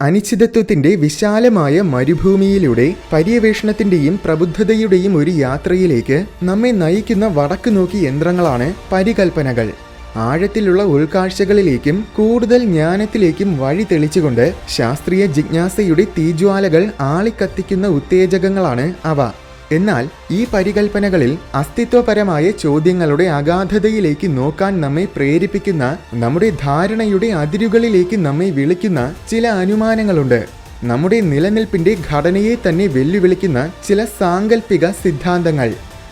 അനിശ്ചിതത്വത്തിന്റെ വിശാലമായ മരുഭൂമിയിലൂടെ പര്യവേഷണത്തിന്റെയും പ്രബുദ്ധതയുടെയും ഒരു യാത്രയിലേക്ക് നമ്മെ നയിക്കുന്ന വടക്ക് നോക്കി യന്ത്രങ്ങളാണ് പരികൽപ്പനകൾ. ആഴത്തിലുള്ള ഉൾക്കാഴ്ചകളിലേക്കും കൂടുതൽ ജ്ഞാനത്തിലേക്കും വഴി തെളിച്ചുകൊണ്ട് ശാസ്ത്രീയ ജിജ്ഞാസയുടെ തീജ്വാലകൾ ആളിക്കത്തിക്കുന്ന ഉത്തേജകങ്ങളാണ് അവ. എന്നാൽ ഈ പരികൽപ്പനകളിൽ അസ്തിത്വപരമായ ചോദ്യങ്ങളുടെ അഗാധതയിലേക്ക് നോക്കാൻ നമ്മെ പ്രേരിപ്പിക്കുന്ന, നമ്മുടെ ധാരണയുടെ അതിരുകളിലേക്ക് നമ്മെ വിളിക്കുന്ന ചില അനുമാനങ്ങളുണ്ട്. നമ്മുടെ നിലനിൽപ്പിന്റെ ഘടനയെ തന്നെ വെല്ലുവിളിക്കുന്ന ചില സാങ്കല്പിക സിദ്ധാന്തങ്ങൾ.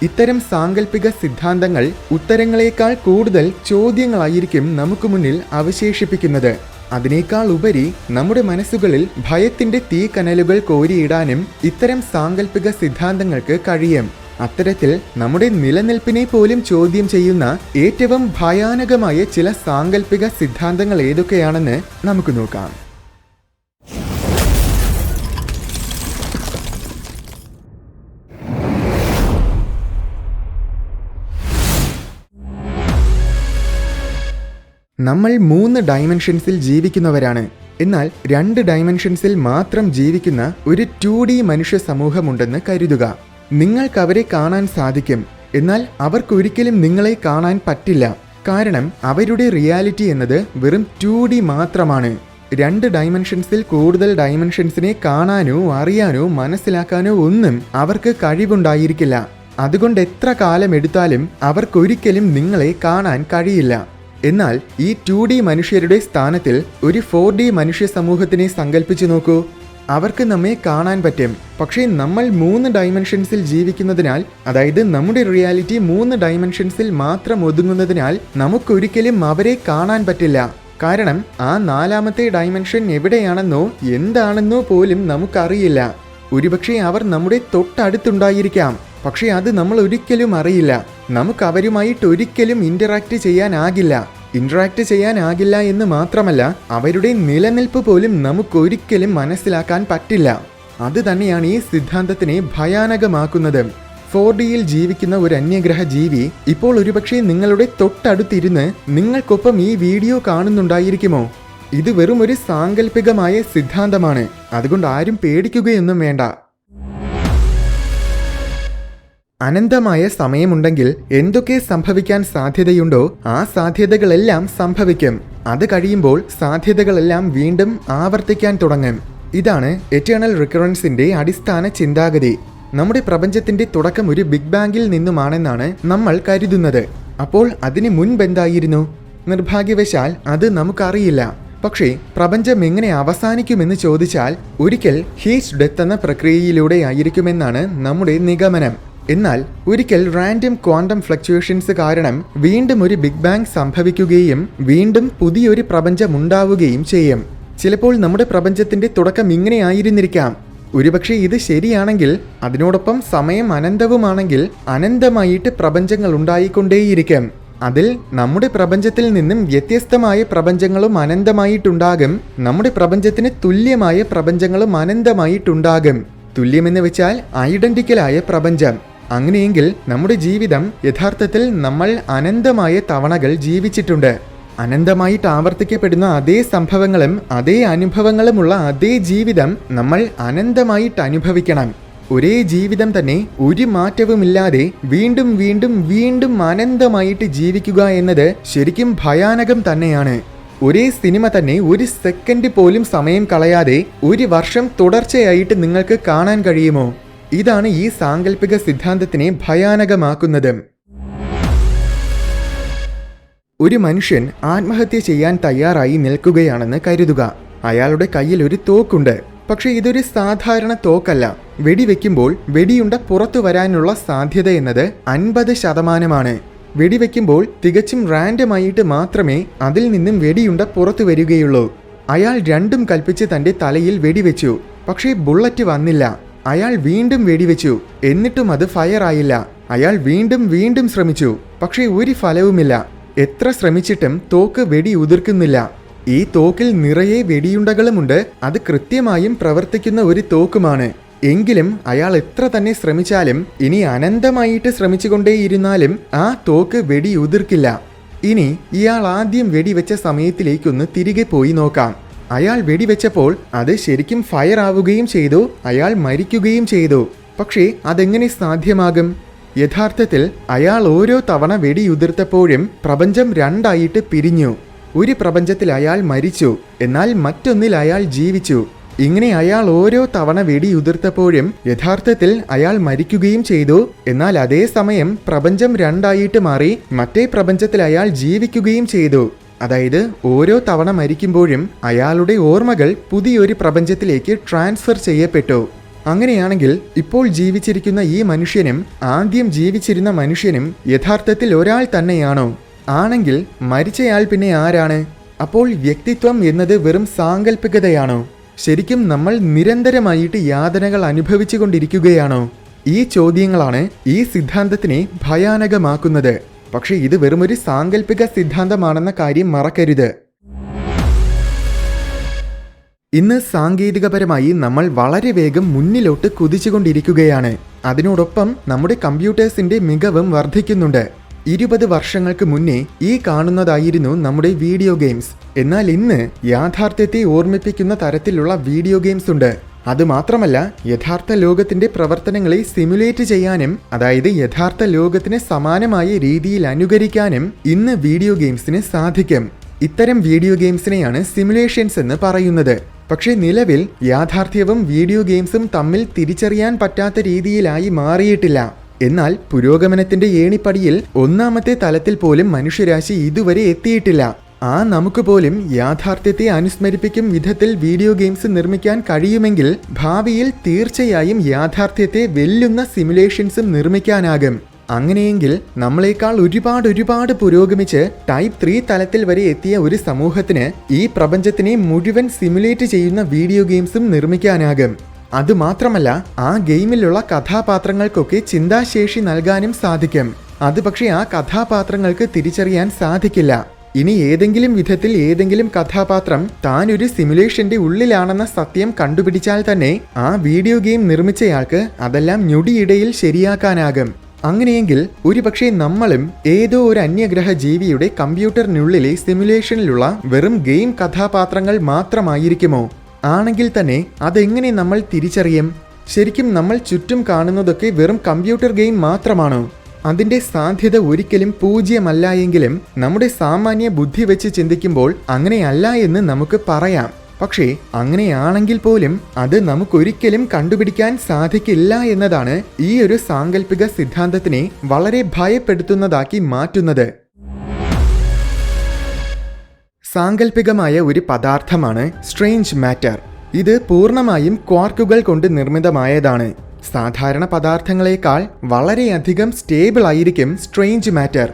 ഇത്തരം സാങ്കല്പിക സിദ്ധാന്തങ്ങൾ ഉത്തരങ്ങളെക്കാൾ കൂടുതൽ ചോദ്യങ്ങളായിരിക്കും നമുക്ക് മുന്നിൽ അവശേഷിപ്പിക്കുന്നത്. അതിനേക്കാൾ ഉപരി നമ്മുടെ മനസ്സുകളിൽ ഭയത്തിന്റെ തീക്കനലുകൾ കോരിയിടാനും ഇത്തരം സാങ്കല്പിക സിദ്ധാന്തങ്ങൾക്ക് കഴിയും. അത്തരത്തിൽ നമ്മുടെ നിലനിൽപ്പിനെ പോലും ചോദ്യം ചെയ്യുന്ന ഏറ്റവും ഭയാനകമായ ചില സാങ്കല്പിക സിദ്ധാന്തങ്ങൾ ഏതൊക്കെയാണെന്ന് നമുക്ക് നോക്കാം. നമ്മൾ 3 ഡയമെൻഷൻസിൽ ജീവിക്കുന്നവരാണ്. എന്നാൽ 2 ഡയമെൻഷൻസിൽ മാത്രം ജീവിക്കുന്ന ഒരു 2D മനുഷ്യ സമൂഹമുണ്ടെന്ന് കരുതുക. നിങ്ങൾക്കവരെ കാണാൻ സാധിക്കും, എന്നാൽ അവർക്കൊരിക്കലും നിങ്ങളെ കാണാൻ പറ്റില്ല. കാരണം അവരുടെ റിയാലിറ്റി എന്നത് വെറും 2D മാത്രമാണ്. 2 ഡയമെൻഷൻസിൽ കൂടുതൽ ഡയമെൻഷൻസിനെ കാണാനോ അറിയാനോ മനസ്സിലാക്കാനോ ഒന്നും അവർക്ക് കഴിവുണ്ടായിരിക്കില്ല. അതുകൊണ്ട് എത്ര കാലമെടുത്താലും അവർക്കൊരിക്കലും നിങ്ങളെ കാണാൻ കഴിയില്ല. എന്നാൽ ഈ 2D മനുഷ്യരുടെ സ്ഥാനത്തിൽ ഒരു 4D മനുഷ്യ സമൂഹത്തിനെ സങ്കല്പിച്ചു നോക്കൂ. അവർക്ക് നമ്മെ കാണാൻ പറ്റും. പക്ഷേ നമ്മൾ 3 ഡയമെൻഷൻസിൽ ജീവിക്കുന്നതിനാൽ, അതായത് നമ്മുടെ റിയാലിറ്റി 3 ഡയമെൻഷൻസിൽ മാത്രം ഒതുങ്ങുന്നതിനാൽ നമുക്കൊരിക്കലും അവരെ കാണാൻ പറ്റില്ല. കാരണം ആ 4ാമത്തെ ഡയമെൻഷൻ എവിടെയാണെന്നോ എന്താണെന്നോ പോലും നമുക്കറിയില്ല. ഒരുപക്ഷെ അവർ നമ്മുടെ തൊട്ടടുത്തുണ്ടായിരിക്കാം, പക്ഷേ അത് നമ്മൾ ഒരിക്കലും അറിയില്ല. നമുക്ക് അവരുമായിട്ട് ഒരിക്കലും ഇന്ററാക്ട് ചെയ്യാനാകില്ല എന്ന് മാത്രമല്ല, അവരുടെ നിലനിൽപ്പ് പോലും നമുക്കൊരിക്കലും മനസ്സിലാക്കാൻ പറ്റില്ല. അത് തന്നെയാണ് ഈ സിദ്ധാന്തത്തിനെ ഭയാനകമാക്കുന്നത്. 4Dയിൽ ജീവിക്കുന്ന ഒരു അന്യഗ്രഹ ജീവി ഇപ്പോൾ ഒരുപക്ഷെ നിങ്ങളുടെ തൊട്ടടുത്തിരുന്ന് നിങ്ങൾക്കൊപ്പം ഈ വീഡിയോ കാണുന്നുണ്ടായിരിക്കുമോ? ഇത് വെറും ഒരു സാങ്കല്പികമായ സിദ്ധാന്തമാണ്. അതുകൊണ്ട് ആരും പേടിക്കുകയൊന്നും വേണ്ട. അനന്തമായ സമയമുണ്ടെങ്കിൽ എന്തൊക്കെ സംഭവിക്കാൻ സാധ്യതയുണ്ടോ ആ സാധ്യതകളെല്ലാം സംഭവിക്കും. അത് കഴിയുമ്പോൾ സാധ്യതകളെല്ലാം വീണ്ടും ആവർത്തിക്കാൻ തുടങ്ങും. ഇതാണ് എറ്റേണൽ റിക്കറൻസിന്റെ അടിസ്ഥാന ചിന്താഗതി. നമ്മുടെ പ്രപഞ്ചത്തിന്റെ തുടക്കം ഒരു ബിഗ് ബാങ്ങിൽ നിന്നുമാണെന്നാണ് നമ്മൾ കരുതുന്നത്. അപ്പോൾ അതിന് മുൻപെന്തായിരുന്നു? നിർഭാഗ്യവശാൽ അത് നമുക്കറിയില്ല. പക്ഷേ പ്രപഞ്ചം എങ്ങനെ അവസാനിക്കുമെന്ന് ചോദിച്ചാൽ ഒരിക്കൽ ഹീറ്റ് ഡെത്ത് എന്ന പ്രക്രിയയിലൂടെ ആയിരിക്കുമെന്നാണ് നമ്മുടെ നിഗമനം. എന്നാൽ ഒരിക്കൽ റാൻഡം ക്വാണ്ടം ഫ്ലക്ച്വേഷൻസ് കാരണം വീണ്ടും ഒരു ബിഗ് ബാങ് സംഭവിക്കുകയും വീണ്ടും പുതിയൊരു പ്രപഞ്ചം ഉണ്ടാവുകയും ചെയ്യും. ചിലപ്പോൾ നമ്മുടെ പ്രപഞ്ചത്തിന്റെ തുടക്കം ഇങ്ങനെ ആയിരുന്നിരിക്കാം. ഒരുപക്ഷെ ഇത് ശരിയാണെങ്കിൽ, അതിനോടൊപ്പം സമയം അനന്തവുമാണെങ്കിൽ അനന്തമായിട്ട് പ്രപഞ്ചങ്ങൾ ഉണ്ടായിക്കൊണ്ടേയിരിക്കും. അതിൽ നമ്മുടെ പ്രപഞ്ചത്തിൽ നിന്നും വ്യത്യസ്തമായ പ്രപഞ്ചങ്ങളും അനന്തമായിട്ടുണ്ടാകും. നമ്മുടെ പ്രപഞ്ചത്തിന് തുല്യമായ പ്രപഞ്ചങ്ങളും അനന്തമായിട്ടുണ്ടാകും. തുല്യമെന്ന് വെച്ചാൽ ഐഡന്റിക്കലായ പ്രപഞ്ചം. അങ്ങനെയെങ്കിൽ നമ്മുടെ ജീവിതം യഥാർത്ഥത്തിൽ നമ്മൾ അനന്തമായ തവണകൾ ജീവിച്ചിട്ടുണ്ട്. അനന്തമായിട്ട് ആവർത്തിക്കപ്പെടുന്ന അതേ സംഭവങ്ങളും അതേ അനുഭവങ്ങളുമുള്ള അതേ ജീവിതം നമ്മൾ അനന്തമായിട്ട് അനുഭവിക്കണം. ഒരേ ജീവിതം തന്നെ ഒരു മാറ്റവുമില്ലാതെ വീണ്ടും വീണ്ടും വീണ്ടും അനന്തമായിട്ട് ജീവിക്കുക എന്നത് ശരിക്കും ഭയാനകം തന്നെയാണ്. ഒരേ സിനിമ തന്നെ ഒരു സെക്കൻഡ് പോലും സമയം കളയാതെ 1 വർഷം തുടർച്ചയായിട്ട് നിങ്ങൾക്ക് കാണാൻ കഴിയുമോ? ഇതാണ് ഈ സാങ്കല്പിക സിദ്ധാന്തത്തിനെ ഭയാനകമാക്കുന്നത്. ഒരു മനുഷ്യൻ ആത്മഹത്യ ചെയ്യാൻ തയ്യാറായി നിൽക്കുകയാണെന്ന് കരുതുക. അയാളുടെ കയ്യിൽ ഒരു തോക്കുണ്ട്. പക്ഷേ ഇതൊരു സാധാരണ തോക്കല്ല. വെടിവെക്കുമ്പോൾ വെടിയുണ്ട പുറത്തു വരാനുള്ള സാധ്യത എന്നത് 50%. വെടിവെക്കുമ്പോൾ തികച്ചും റാൻഡമായിട്ട് മാത്രമേ അതിൽ നിന്നും വെടിയുണ്ട പുറത്തു വരികയുള്ളൂ. അയാൾ രണ്ടും കൽപ്പിച്ച് തന്റെ തലയിൽ വെടിവെച്ചു. പക്ഷേ ബുള്ളറ്റ് വന്നില്ല. അയാൾ വീണ്ടും വെടിവെച്ചു. എന്നിട്ടും അത് ഫയർ ആയില്ല. അയാൾ വീണ്ടും വീണ്ടും ശ്രമിച്ചു. പക്ഷേ ഒരു ഫലവുമില്ല. എത്ര ശ്രമിച്ചിട്ടും തോക്ക് വെടി ഉതിർക്കുന്നില്ല. ഈ തോക്കിൽ നിറയെ വെടിയുണ്ടകളുമുണ്ട്. അത് കൃത്യമായും പ്രവർത്തിക്കുന്ന ഒരു തോക്കുമാണ്. എങ്കിലും അയാൾ എത്ര തന്നെ ശ്രമിച്ചാലും, ഇനി അനന്തമായിട്ട് ശ്രമിച്ചുകൊണ്ടേയിരുന്നാലും ആ തോക്ക് വെടി ഉതിർക്കില്ല. ഇനി ഇയാൾ ആദ്യം വെടിവെച്ച സമയത്തിലേക്കൊന്ന് തിരികെ പോയി നോക്കാം. അയാൾ വെടിവെച്ചപ്പോൾ അത് ശരിക്കും ഫയർ ആവുകയും ചെയ്തു, അയാൾ മരിക്കുകയും ചെയ്തു. പക്ഷേ അതെങ്ങനെ സാധ്യമാകും? യഥാർത്ഥത്തിൽ അയാൾ ഓരോ തവണ വെടിയുതിർത്തപ്പോഴും പ്രപഞ്ചം രണ്ടായിട്ട് പിരിഞ്ഞു. ഒരു പ്രപഞ്ചത്തിൽ അയാൾ മരിച്ചു, എന്നാൽ മറ്റൊന്നിൽ അയാൾ ജീവിച്ചു. ഇങ്ങനെ അയാൾ ഓരോ തവണ വെടിയുതിർത്തപ്പോഴും യഥാർത്ഥത്തിൽ അയാൾ മരിക്കുകയും ചെയ്തു, എന്നാൽ അതേസമയം പ്രപഞ്ചം രണ്ടായിട്ട് മാറി മറ്റേ പ്രപഞ്ചത്തിൽ അയാൾ ജീവിക്കുകയും ചെയ്തു. അതായത് ഓരോ തവണ മരിക്കുമ്പോഴും അയാളുടെ ഓർമ്മകൾ പുതിയൊരു പ്രപഞ്ചത്തിലേക്ക് ട്രാൻസ്ഫർ ചെയ്യപ്പെട്ടു. അങ്ങനെയാണെങ്കിൽ ഇപ്പോൾ ജീവിച്ചിരിക്കുന്ന ഈ മനുഷ്യനും ആദ്യം ജീവിച്ചിരുന്ന മനുഷ്യനും യഥാർത്ഥത്തിൽ ഒരാൾ തന്നെയാണോ? ആണെങ്കിൽ മരിച്ചയാൾ പിന്നെ ആരാണ്? അപ്പോൾ വ്യക്തിത്വം എന്നത് വെറും സാങ്കല്പികതയാണോ? ശരിക്കും നമ്മൾ നിരന്തരമായിട്ട് യാതനകൾ അനുഭവിച്ചു കൊണ്ടിരിക്കുകയാണോ? ഈ ചോദ്യങ്ങളാണ് ഈ സിദ്ധാന്തത്തിനെ ഭയാനകമാക്കുന്നത്. പക്ഷെ ഇത് വെറുമൊരു സാങ്കല്പിക സിദ്ധാന്തമാണെന്ന കാര്യം മറക്കരുത്. ഇന്ന് സാങ്കേതികപരമായി നമ്മൾ വളരെ വേഗം മുന്നിലോട്ട് കുതിച്ചുകൊണ്ടിരിക്കുകയാണ്. അതിനോടൊപ്പം നമ്മുടെ കമ്പ്യൂട്ടേഴ്സിന്റെ മികവും വർദ്ധിക്കുന്നുണ്ട്. 20 വർഷങ്ങൾക്ക് മുന്നേ ഈ കാണുന്നതായിരുന്നു നമ്മുടെ വീഡിയോ ഗെയിംസ്. എന്നാൽ ഇന്ന് യാഥാർത്ഥ്യത്തെ ഓർമ്മിപ്പിക്കുന്ന തരത്തിലുള്ള വീഡിയോ ഗെയിംസ് ഉണ്ട്. അതുമാത്രമല്ല, യഥാർത്ഥ ലോകത്തിന്റെ പ്രവർത്തനങ്ങളെ സിമുലേറ്റ് ചെയ്യാനും, അതായത് യഥാർത്ഥ ലോകത്തിന് സമാനമായ രീതിയിൽ അനുകരിക്കാനും ഇന്ന് വീഡിയോ ഗെയിംസിന് സാധിക്കും. ഇത്തരം വീഡിയോ ഗെയിംസിനെയാണ് സിമുലേഷൻസ് എന്ന് പറയുന്നത്. പക്ഷേ നിലവിൽ യാഥാർത്ഥ്യവും വീഡിയോ ഗെയിംസും തമ്മിൽ തിരിച്ചറിയാൻ പറ്റാത്ത രീതിയിലായി മാറിയിട്ടില്ല. എന്നാൽ പുരോഗമനത്തിന്റെ ഏണിപ്പടിയിൽ ഒന്നാമത്തെ തലത്തിൽ പോലും മനുഷ്യരാശി ഇതുവരെ എത്തിയിട്ടില്ല. നമുക്ക് പോലും യാഥാർത്ഥ്യത്തെ അനുസ്മരിപ്പിക്കും വിധത്തിൽ വീഡിയോ ഗെയിംസ് നിർമ്മിക്കാൻ കഴിയുമെങ്കിൽ ഭാവിയിൽ തീർച്ചയായും യാഥാർത്ഥ്യത്തെ വെല്ലുന്ന സിമുലേഷൻസും നിർമ്മിക്കാനാകും. അങ്ങനെയെങ്കിൽ നമ്മളെക്കാൾ ഒരുപാട് പുരോഗമിച്ച് ടൈപ്പ് 3 തലത്തിൽ വരെ എത്തിയ ഒരു സമൂഹത്തിന് ഈ പ്രപഞ്ചത്തിനെ മുഴുവൻ സിമുലേറ്റ് ചെയ്യുന്ന വീഡിയോ ഗെയിംസും നിർമ്മിക്കാനാകും. അതുമാത്രമല്ല, ആ ഗെയിമിലുള്ള കഥാപാത്രങ്ങൾക്കൊക്കെ ചിന്താശേഷി നൽകാനും സാധിക്കും. അത് പക്ഷേ ആ കഥാപാത്രങ്ങൾക്ക് തിരിച്ചറിയാൻ സാധിക്കില്ല. ഇനി ഏതെങ്കിലും വിധത്തിൽ ഏതെങ്കിലും കഥാപാത്രം താൻ ഒരു സിമുലേഷന്റെ ഉള്ളിലാണെന്ന സത്യം കണ്ടുപിടിച്ചാൽ തന്നെ ആ വീഡിയോ ഗെയിം നിർമ്മിച്ചയാൾക്ക് അതെല്ലാം ഞൊടിയിടയിൽ ശരിയാക്കാനാകും. അങ്ങനെയെങ്കിൽ ഒരുപക്ഷെ നമ്മളും ഏതോ ഒരു അന്യഗ്രഹ ജീവിയുടെ കമ്പ്യൂട്ടറിനുള്ളിലെ സിമുലേഷനിലുള്ള വെറും ഗെയിം കഥാപാത്രങ്ങൾ മാത്രമായിരിക്കുമോ? ആണെങ്കിൽ തന്നെ അതെങ്ങനെ നമ്മൾ തിരിച്ചറിയും? ശരിക്കും നമ്മൾ ചുറ്റും കാണുന്നതൊക്കെ വെറും കമ്പ്യൂട്ടർ ഗെയിം മാത്രമാണോ? അതിന്റെ സാധ്യത ഒരിക്കലും പൂജ്യമല്ല എങ്കിലും നമ്മുടെ സാമാന്യ ബുദ്ധി വെച്ച് ചിന്തിക്കുമ്പോൾ അങ്ങനെയല്ല എന്ന് നമുക്ക് പറയാം. പക്ഷേ അങ്ങനെയാണെങ്കിൽ പോലും അത് നമുക്കൊരിക്കലും കണ്ടുപിടിക്കാൻ സാധിക്കില്ല എന്നതാണ് ഈ ഒരു സാങ്കല്പിക സിദ്ധാന്തത്തിനെ വളരെ ഭയപ്പെടുത്തുന്നതാക്കി മാറ്റുന്നത്. സാങ്കല്പികമായ ഒരു പദാർത്ഥമാണ് സ്ട്രേഞ്ച് മാറ്റർ. ഇത് പൂർണ്ണമായും ക്വാർക്കുകൾ കൊണ്ട് നിർമ്മിതമായതാണ്. സാധാരണ പദാർത്ഥങ്ങളെക്കാൾ വളരെയധികം സ്റ്റേബിൾ ആയിരിക്കും സ്ട്രേഞ്ച് മാറ്റർ.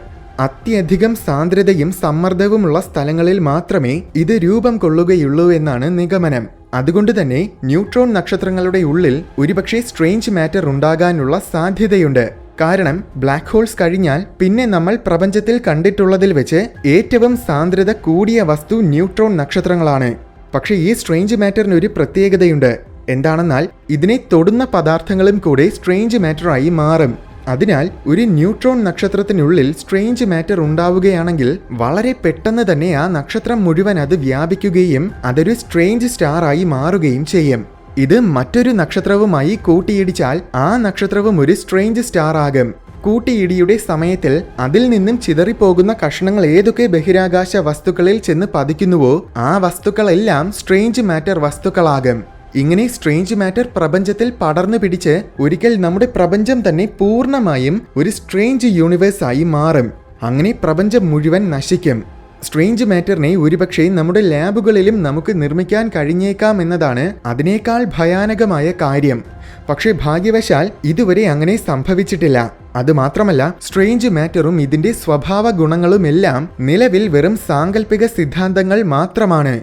അത്യധികം സാന്ദ്രതയും സമ്മർദ്ദവുമുള്ള സ്ഥലങ്ങളിൽ മാത്രമേ ഇത് രൂപം കൊള്ളുകയുള്ളൂ എന്നാണ് നിഗമനം. അതുകൊണ്ട് തന്നെ ന്യൂട്രോൺ നക്ഷത്രങ്ങളുടെ ഉള്ളിൽ ഒരുപക്ഷെ സ്ട്രേഞ്ച് മാറ്റർ ഉണ്ടാകാനുള്ള സാധ്യതയുണ്ട്. കാരണം ബ്ലാക്ക് ഹോൾസ് കഴിഞ്ഞാൽ പിന്നെ നമ്മൾ പ്രപഞ്ചത്തിൽ കണ്ടിട്ടുള്ളതിൽ വെച്ച് ഏറ്റവും സാന്ദ്രത കൂടിയ വസ്തു ന്യൂട്രോൺ നക്ഷത്രങ്ങളാണ്. പക്ഷേ ഈ സ്ട്രേഞ്ച് മാറ്ററിന് ഒരു പ്രത്യേകതയുണ്ട്. എന്താണെന്നാൽ ഇതിനെ തൊടുന്ന പദാർത്ഥങ്ങളും കൂടെ സ്ട്രേഞ്ച് മാറ്ററായി മാറും. അതിനാൽ ഒരു ന്യൂട്രോൺ നക്ഷത്രത്തിനുള്ളിൽ സ്ട്രേഞ്ച് മാറ്റർ ഉണ്ടാവുകയാണെങ്കിൽ വളരെ പെട്ടെന്ന് തന്നെ ആ നക്ഷത്രം മുഴുവൻ അത് വ്യാപിക്കുകയും അതൊരു സ്ട്രേഞ്ച് സ്റ്റാർ ആയി മാറുകയും ചെയ്യും. ഇത് മറ്റൊരു നക്ഷത്രവുമായി കൂട്ടിയിടിച്ചാൽ ആ നക്ഷത്രവും ഒരു സ്ട്രേഞ്ച് സ്റ്റാർ ആകും. കൂട്ടിയിടിയുടെ സമയത്തിൽ അതിൽ നിന്നും ചിതറിപ്പോകുന്ന കഷണങ്ങൾ ഏതൊക്കെ ബഹിരാകാശ വസ്തുക്കളിൽ ചെന്ന് പതിക്കുന്നുവോ ആ വസ്തുക്കളെല്ലാം സ്ട്രേഞ്ച് മാറ്റർ വസ്തുക്കളാകും. ഇങ്ങനെ സ്ട്രേഞ്ച് മാറ്റർ പ്രപഞ്ചത്തിൽ പടർന്നു പിടിച്ച് ഒരിക്കൽ നമ്മുടെ പ്രപഞ്ചം തന്നെ പൂർണ്ണമായും ഒരു സ്ട്രേഞ്ച് യൂണിവേഴ്സ് ആയി മാറും. അങ്ങനെ പ്രപഞ്ചം മുഴുവൻ നശിക്കും. സ്ട്രേഞ്ച് മാറ്ററിനെ ഒരുപക്ഷെ നമ്മുടെ ലാബുകളിലും നമുക്ക് നിർമ്മിക്കാൻ കഴിഞ്ഞേക്കാം എന്നതാണ് അതിനേക്കാൾ ഭയാനകമായ കാര്യം. പക്ഷേ ഭാഗ്യവശാൽ ഇതുവരെ അങ്ങനെ സംഭവിച്ചിട്ടില്ല. അതുമാത്രമല്ല, സ്ട്രേഞ്ച് മാറ്ററും ഇതിന്റെ സ്വഭാവ ഗുണങ്ങളുമെല്ലാം നിലവിൽ വെറും സാങ്കല്പിക സിദ്ധാന്തങ്ങൾ മാത്രമാണ്.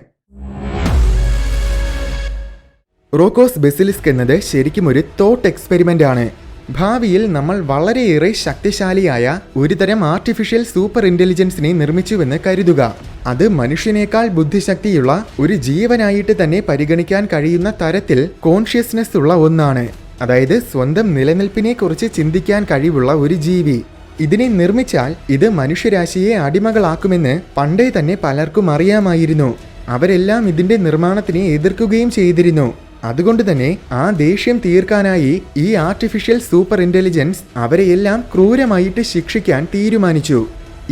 റോക്കോസ് ബെസിലിസ്ക് എന്നത് ശരിക്കും ഒരു തോട്ട് എക്സ്പെരിമെന്റ് ആണ്. ഭാവിയിൽ നമ്മൾ വളരെയേറെ ശക്തിശാലിയായ ഒരുതരം ആർട്ടിഫിഷ്യൽ സൂപ്പർ ഇന്റലിജൻസിനെ നിർമ്മിച്ചുവെന്ന് കരുതുക. അത് മനുഷ്യനേക്കാൾ ബുദ്ധിശക്തിയുള്ള ഒരു ജീവനായിട്ട് തന്നെ പരിഗണിക്കാൻ കഴിയുന്ന തരത്തിൽ കോൺഷ്യസ്നെസ് ഉള്ള ഒന്നാണ്. അതായത് സ്വന്തം നിലനിൽപ്പിനെ കുറിച്ച് ചിന്തിക്കാൻ കഴിവുള്ള ഒരു ജീവി. ഇതിനെ നിർമ്മിച്ചാൽ ഇത് മനുഷ്യരാശിയെ അടിമകളാക്കുമെന്ന് പണ്ടേ തന്നെ പലർക്കും അറിയാമായിരുന്നു. അവരെല്ലാം ഇതിന്റെ നിർമ്മാണത്തിനെ എതിർക്കുകയും ചെയ്തിരുന്നു. അതുകൊണ്ട് തന്നെ ആ ദേഷ്യം തീർക്കാനായി ഈ ആർട്ടിഫിഷ്യൽ സൂപ്പർ ഇന്റലിജൻസ് അവരെയെല്ലാം ക്രൂരമായിട്ട് ശിക്ഷിക്കാൻ തീരുമാനിച്ചു.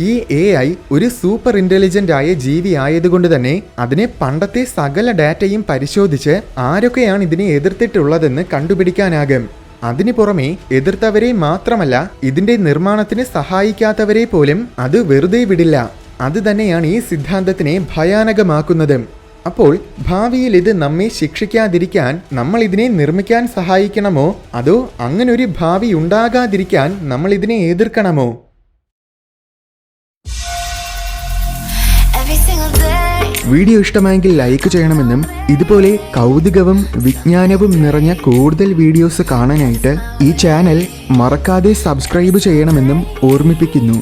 ഈ AI ഒരു സൂപ്പർ ഇന്റലിജന്റ് ആയ ജീവി ആയതുകൊണ്ട് തന്നെ അതിനെ പണ്ടത്തെ സകല ഡാറ്റയും പരിശോധിച്ച് ആരൊക്കെയാണ് ഇതിനെ എതിർത്തിട്ടുള്ളതെന്ന് കണ്ടുപിടിക്കാനാകും. അതിനു പുറമെ എതിർത്തവരെ മാത്രമല്ല, ഇതിന്റെ നിർമ്മാണത്തിന് സഹായിക്കാത്തവരെ പോലും അത് വെറുതെ വിടില്ല. അത് തന്നെയാണ് ഈ സിദ്ധാന്തത്തിനെ ഭയാനകമാക്കുന്നത്. അപ്പോൾ ഭാവിയിൽ ഇത് നമ്മെ ശിക്ഷിക്കാതിരിക്കാൻ നമ്മൾ ഇതിനെ നിർമ്മിക്കാൻ സഹായിക്കണമോ, അതോ അങ്ങനൊരു ഭാവി ഉണ്ടാകാതിരിക്കാൻ നമ്മൾ ഇതിനെ എതിർക്കണമോ? വീഡിയോ ഇഷ്ടമായെങ്കിൽ ലൈക്ക് ചെയ്യണമെന്നും ഇതുപോലെ കൗതുകവും വിജ്ഞാനവും നിറഞ്ഞ കൂടുതൽ വീഡിയോസ് കാണാനായിട്ട് ഈ ചാനൽ മറക്കാതെ സബ്സ്ക്രൈബ് ചെയ്യണമെന്നും ഓർമ്മിപ്പിക്കുന്നു.